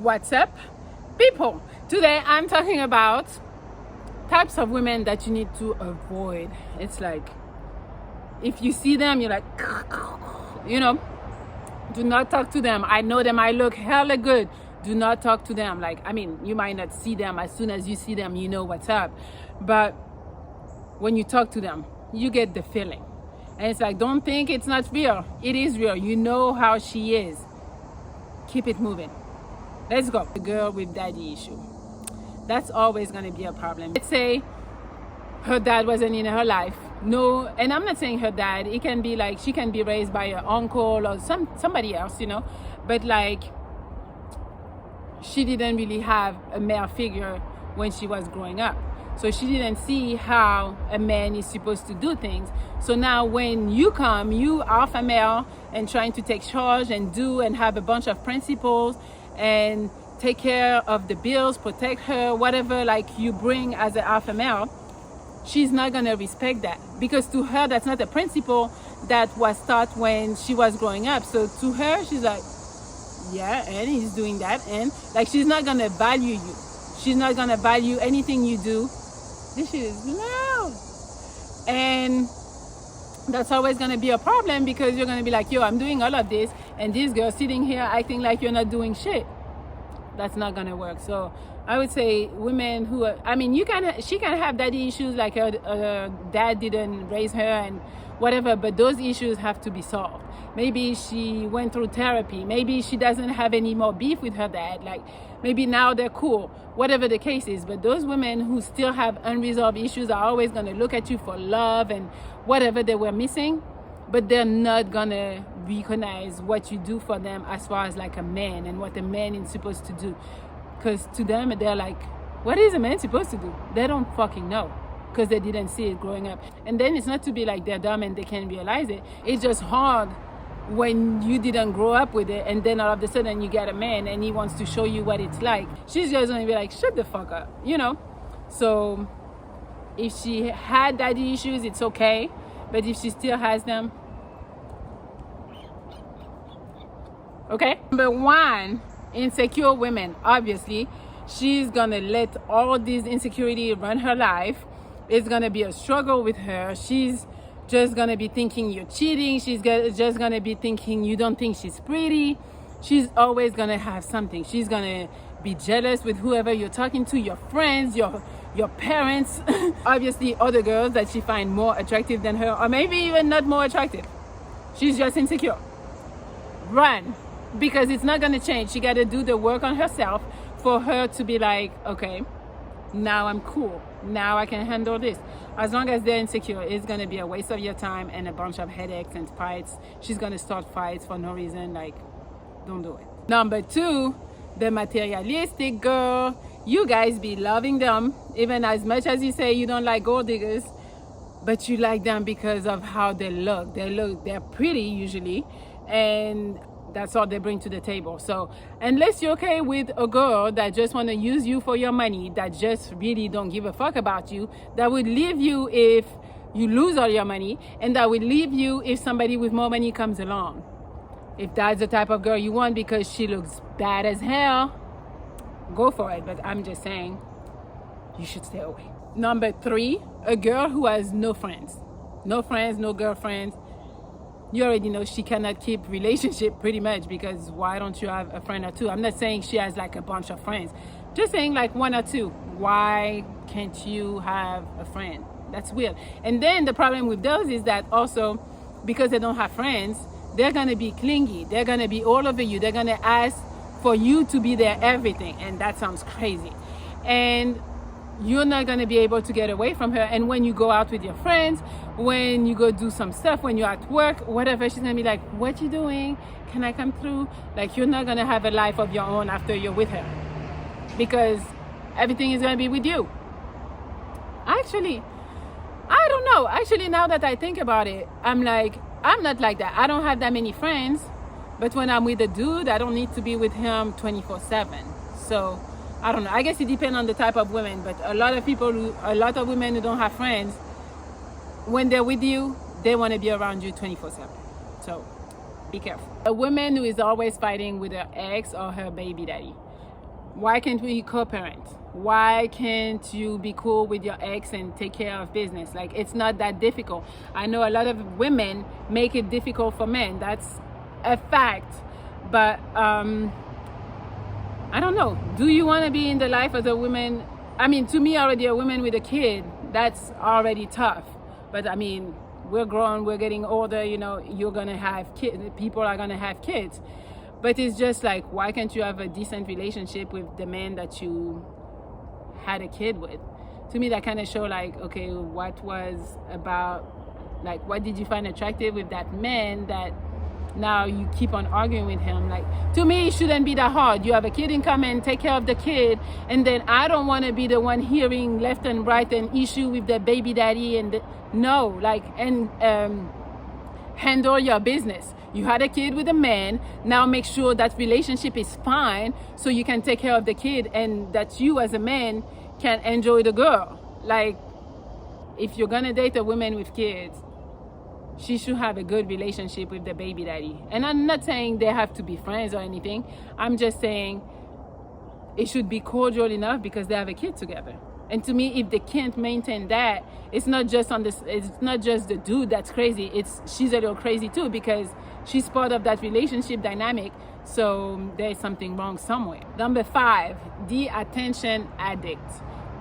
What's up, people? Today I'm talking about types of women that you need to avoid. It's like if you see them, you're like, do not talk to them. I know them, I look hella good. Do not talk to them. You might not see them. As soon as you see them, you know what's up. But when you talk to them, you get the feeling. And it's like, don't think it's not real. It is real. You know how she is. Keep it moving. Let's go. The girl with daddy issue. That's always going to be a problem. Let's say her dad wasn't in her life. No, and I'm not saying her dad. It can be like she can be raised by her uncle or somebody else, But like, she didn't really have a male figure when she was growing up. So she didn't see how a man is supposed to do things. So now when you come, you alpha male and trying to take charge and do and have a bunch of principles and take care of the bills, protect her, whatever like you bring as an alpha male, she's not gonna respect that. Because to her, that's not a principle that was taught when she was growing up. So to her, she's like, yeah, and he's doing that. And like, she's not gonna value you. She's not gonna value anything you do. This shit is loud. And that's always gonna be a problem because you're gonna be like, yo, I'm doing all of this, and this girl sitting here acting like you're not doing shit. That's not gonna work. So I would say women who are, she can have daddy issues, like her dad didn't raise her and whatever, but those issues have to be solved. Maybe she went through therapy. Maybe she doesn't have any more beef with her dad. Like maybe now they're cool, whatever the case is. But those women who still have unresolved issues are always gonna look at you for love and whatever they were missing, but they're not gonna recognize what you do for them as far as like a man and what a man is supposed to do. Because to them, they're like, what is a man supposed to do? They don't fucking know because they didn't see it growing up. And then it's not to be like they're dumb and they can't realize it. It's just hard when you didn't grow up with it, and then all of a sudden you get a man and he wants to show you what it's like. She's just gonna be like, shut the fuck up, So if she had daddy issues, it's okay. But if she still has them, okay? Number one, insecure women. Obviously, she's gonna let all these insecurity run her life. It's gonna be a struggle with her. She's just gonna be thinking you're cheating. She's just gonna be thinking you don't think she's pretty. She's always gonna have something. She's gonna be jealous with whoever you're talking to, your friends, your parents, obviously other girls that she finds more attractive than her, or maybe even not more attractive. She's just insecure. Run, because it's not gonna change. She gotta do the work on herself for her to be like, okay, now I'm cool. Now I can handle this. As long as they're insecure, it's gonna be a waste of your time and a bunch of headaches and fights. She's gonna start fights for no reason. Like, don't do it. Number two, the materialistic girl. You guys be loving them, even as much as you say you don't like gold diggers, but you like them because of how they look. They're pretty usually, and that's all they bring to the table. So unless you're okay with a girl that just want to use you for your money, that just really don't give a fuck about you, that would leave you if you lose all your money, and that would leave you if somebody with more money comes along. If that's the type of girl you want because she looks bad as hell, go for it. But I'm just saying, you should stay away. Number three, a girl who has no friends. No friends, no girlfriends. You already know she cannot keep relationship pretty much, because why don't you have a friend or two? I'm not saying she has like a bunch of friends. Just saying like one or two. Why can't you have a friend? That's weird. And then the problem with those is that also, because they don't have friends, they're gonna be clingy. They're gonna be all over you. They're gonna ask for you to be their everything. And that sounds crazy. And you're not going to be able to get away from her. And when you go out with your friends, when you go do some stuff, when you're at work, whatever, she's going to be like, what you doing? Can I come through? Like, you're not going to have a life of your own after you're with her, because everything is going to be with you. Actually, I don't know. Actually, now that I think about it, I'm like, I'm not like that. I don't have that many friends, but when I'm with a dude, I don't need to be with him 24/7. So I don't know. I guess it depends on the type of women, but a lot of women who don't have friends, when they're with you, they want to be around you 24/7. So be careful. A woman who is always fighting with her ex or her baby daddy. Why can't we co-parent? Why can't you be cool with your ex and take care of business? Like, it's not that difficult. I know a lot of women make it difficult for men. That's a fact. But I don't know. Do you want to be in the life of a woman? I mean, to me, already a woman with a kid, that's already tough. But I mean, we're grown, we're getting older, you know, you're going to have kids, people are going to have kids. But it's just like, why can't you have a decent relationship with the man that you had a kid with? To me, that kind of show like, okay, what was about, like, what did you find attractive with that man that now you keep on arguing with him? Like, to me, it shouldn't be that hard. You have a kid in common, take care of the kid, and then I don't want to be the one hearing left and right an issue with the baby daddy and no, like, and handle your business. You had a kid with a man, now make sure that relationship is fine so you can take care of the kid and that you as a man can enjoy the girl. Like, if you're gonna date a woman with kids, she should have a good relationship with the baby daddy. And I'm not saying they have to be friends or anything. I'm just saying it should be cordial enough because they have a kid together. And to me, if they can't maintain that, it's not just on this, it's not just the dude that's crazy, it's she's a little crazy too because she's part of that relationship dynamic. So there's something wrong somewhere. Number 5, the attention addict.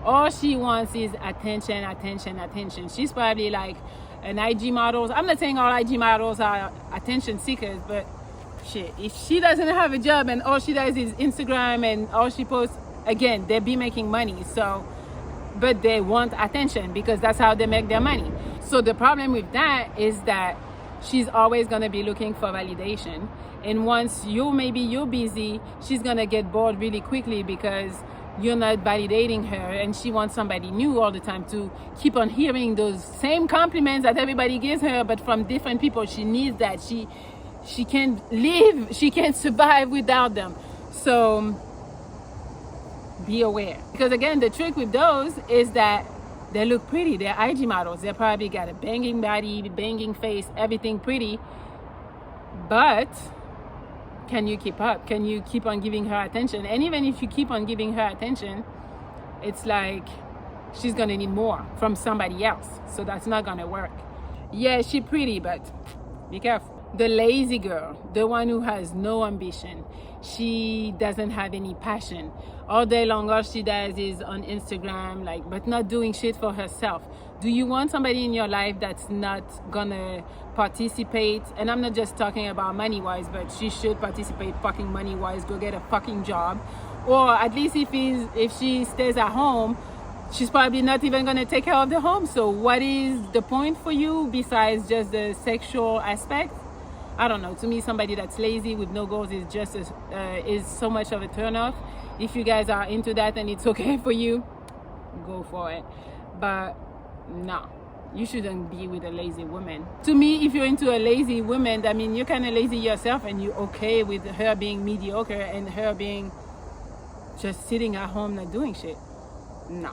All she wants is attention, attention, attention. She's probably like an IG model. I'm not saying all IG models are attention seekers, but shit, if she doesn't have a job and all she does is Instagram and all she posts, again, they'll be making money. So, but they want attention because that's how they make their money. So the problem with that is that she's always going to be looking for validation. And once you're busy, she's going to get bored really quickly because you're not validating her, and she wants somebody new all the time to keep on hearing those same compliments that everybody gives her, but from different people. She needs that. She can't live, she can't survive without them. So be aware, because again, the trick with those is that they look pretty. They're IG models. They probably got a banging body, banging face, everything pretty. But can you keep up? Can you keep on giving her attention? And even if you keep on giving her attention, it's like she's gonna need more from somebody else. So that's not gonna work. Yeah, she's pretty, but be careful. The lazy girl, the one who has no ambition. She doesn't have any passion. All day long, all she does is on Instagram, like, but not doing shit for herself. Do you want somebody in your life that's not gonna participate? And I'm not just talking about money-wise, but she should participate fucking money-wise. Go get a fucking job. Or at least if she stays at home, she's probably not even gonna take care of the home. So what is the point for you besides just the sexual aspect? I don't know. To me, somebody that's lazy with no goals is just is so much of a turnoff. If you guys are into that and it's okay for you, go for it. But no, you shouldn't be with a lazy woman. To me, if you're into a lazy woman, that means you're kind of lazy yourself and you're okay with her being mediocre and her being just sitting at home not doing shit. No.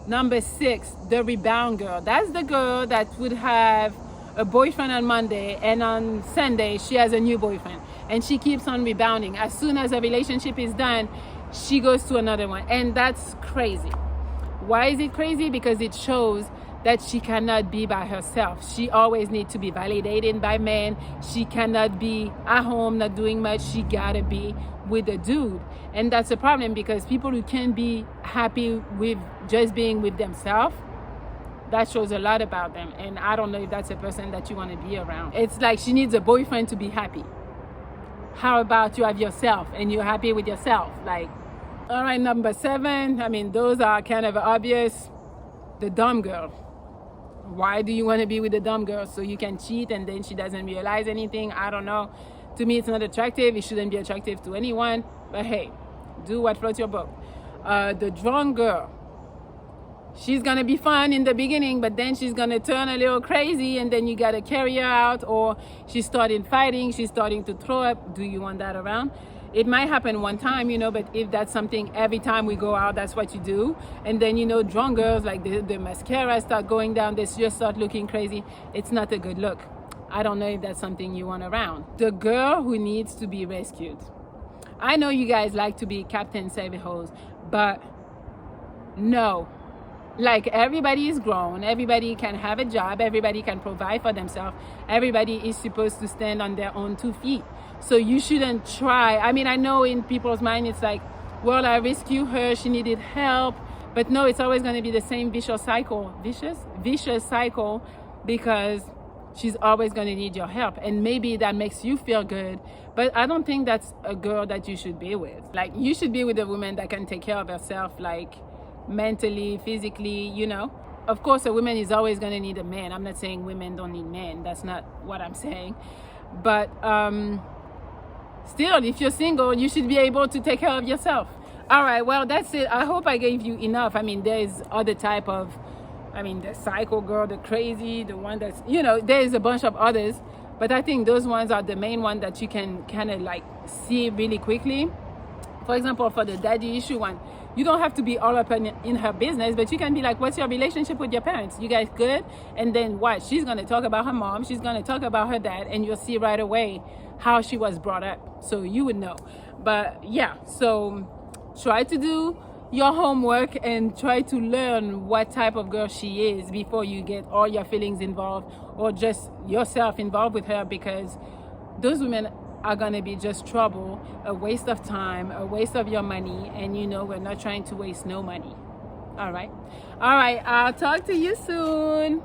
Number 6, the rebound girl. That's the girl that would have a boyfriend on Monday and on Sunday she has a new boyfriend and she keeps on rebounding. As soon as a relationship is done, she goes to another one, and that's crazy. Why is it crazy? Because it shows that she cannot be by herself. She always needs to be validated by men. She cannot be at home not doing much. She gotta be with a dude, and that's a problem because people who can be happy with just being with themselves, that shows a lot about them. And I don't know if that's a person that you want to be around. It's like she needs a boyfriend to be happy. How about you have yourself and you're happy with yourself? Like, all right, number 7, I mean, those are kind of obvious. The dumb girl. Why do you want to be with the dumb girl? So you can cheat and then she doesn't realize anything? I don't know. To me, it's not attractive. It shouldn't be attractive to anyone. But hey, do what floats your boat. The drunk girl. She's gonna be fun in the beginning, but then she's gonna turn a little crazy and then you gotta carry her out, or she's starting fighting, she's starting to throw up. Do you want that around? It might happen one time, you know, but if that's something every time we go out, that's what you do. And then, you know, drunk girls, like the mascara start going down, they just start looking crazy. It's not a good look. I don't know if that's something you want around. The girl who needs to be rescued. I know you guys like to be Captain Savvy Hoes, but no. Like, everybody is grown, everybody can have a job, everybody can provide for themselves, everybody is supposed to stand on their own 2 feet. So you shouldn't try. I mean, I know in people's mind it's like, well, I rescued her, she needed help. But no, it's always going to be the same vicious cycle, because she's always going to need your help. And maybe that makes you feel good, but I don't think that's a girl that you should be with. Like, you should be with a woman that can take care of herself, like mentally, physically, you know. Of course, a woman is always going to need a man. I'm not saying women don't need men. That's not what I'm saying. But still, if you're single, you should be able to take care of yourself. All right, well, that's it. I hope I gave you enough. I mean, there's other type of, I mean, the psycho girl, the crazy, the one that's, you know, there's a bunch of others. But I think those ones are the main one that you can kind of like see really quickly. For example, for the daddy issue one, you don't have to be all up in her business, but you can be like, what's your relationship with your parents? You guys good? And then what? She's going to talk about her mom. She's going to talk about her dad, and you'll see right away how she was brought up. So you would know. But yeah, so try to do your homework and try to learn what type of girl she is before you get all your feelings involved or just yourself involved with her, because those women are gonna be just trouble, a waste of time, a waste of your money, and you know we're not trying to waste no money. All right, I'll talk to you soon.